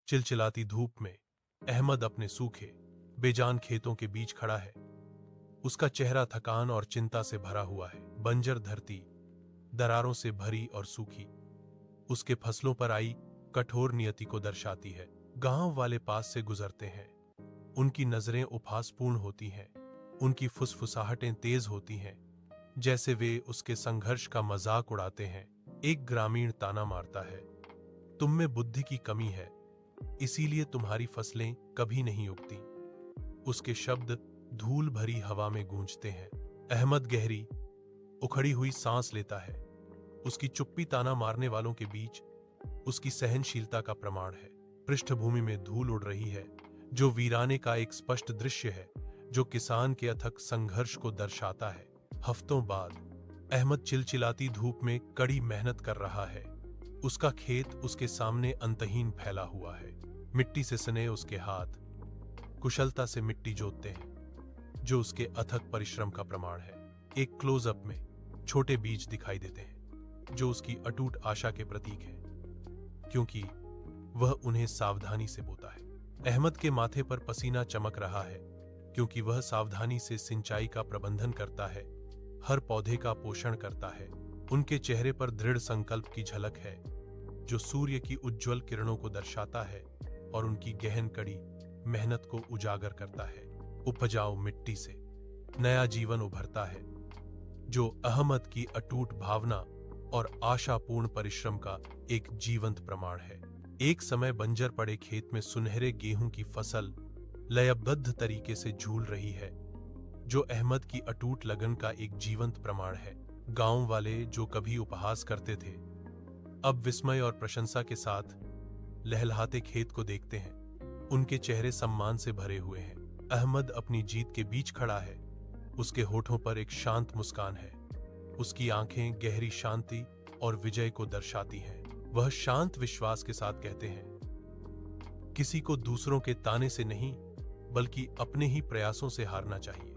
चिलचिलाती धूप में अहमद अपने सूखे बेजान खेतों के बीच खड़ा है। उसका चेहरा थकान और चिंता से भरा हुआ है। बंजर धरती दरारों से भरी और सूखी उसके फसलों पर आई कठोर नियति को दर्शाती है। गांव वाले पास से गुजरते हैं, उनकी नजरें उपहासपूर्ण होती हैं, उनकी फुसफुसाहटें तेज होती हैं, जैसे वे उसके संघर्ष का मजाक उड़ाते हैं। एक ग्रामीण ताना मारता है, तुम में बुद्धि की कमी है, इसीलिए तुम्हारी फसलें कभी नहीं उगती। उसके शब्द धूल भरी हवा में गूंजते हैं। अहमद गहरी उखड़ी हुई सांस लेता है। उसकी चुप्पी ताना मारने वालों के बीच उसकी सहनशीलता का प्रमाण है। पृष्ठभूमि में धूल उड़ रही है, जो वीराने का एक स्पष्ट दृश्य है, जो किसान के अथक संघर्ष को दर्शाता है। हफ्तों बाद अहमद चिलचिलाती धूप में कड़ी मेहनत कर रहा है। उसका खेत उसके सामने अंतहीन फैला हुआ है। मिट्टी से सने उसके हाथ कुशलता से मिट्टी जोतते हैं, जो उसके अथक परिश्रम का प्रमाण है। एक क्लोजअप में छोटे बीज दिखाई देते हैं, जो उसकी अटूट आशा के प्रतीक हैं, क्योंकि वह उन्हें सावधानी से बोता है। अहमद के माथे पर पसीना चमक रहा है, क्योंकि वह सावधानी से सिंचाई का प्रबंधन करता है, हर पौधे का पोषण करता है। उनके चेहरे पर दृढ़ संकल्प की झलक है, जो सूर्य की उज्जवल किरणों को दर्शाता है और उनकी गहन कड़ी मेहनत को उजागर करता है। उपजाऊ मिट्टी से नया जीवन उभरता है, जो अहमद की अटूट भावना और आशापूर्ण परिश्रम का एक जीवंत प्रमाण है। एक समय बंजर पड़े खेत में सुनहरे गेहूं की फसल लयबद्ध तरीके से झूल रही है, जो अहमद की अटूट लगन का एक जीवंत प्रमाण है। गांव वाले जो कभी उपहास करते थे, अब विस्मय और प्रशंसा के साथ लहलहाते खेत को देखते हैं। उनके चेहरे सम्मान से भरे हुए हैं। अहमद अपनी जीत के बीच खड़ा है। उसके होठों पर एक शांत मुस्कान है। उसकी आंखें गहरी शांति और विजय को दर्शाती हैं। वह शांत विश्वास के साथ कहते हैं, किसी को दूसरों के ताने से नहीं, बल्कि अपने ही प्रयासों से हारना चाहिए।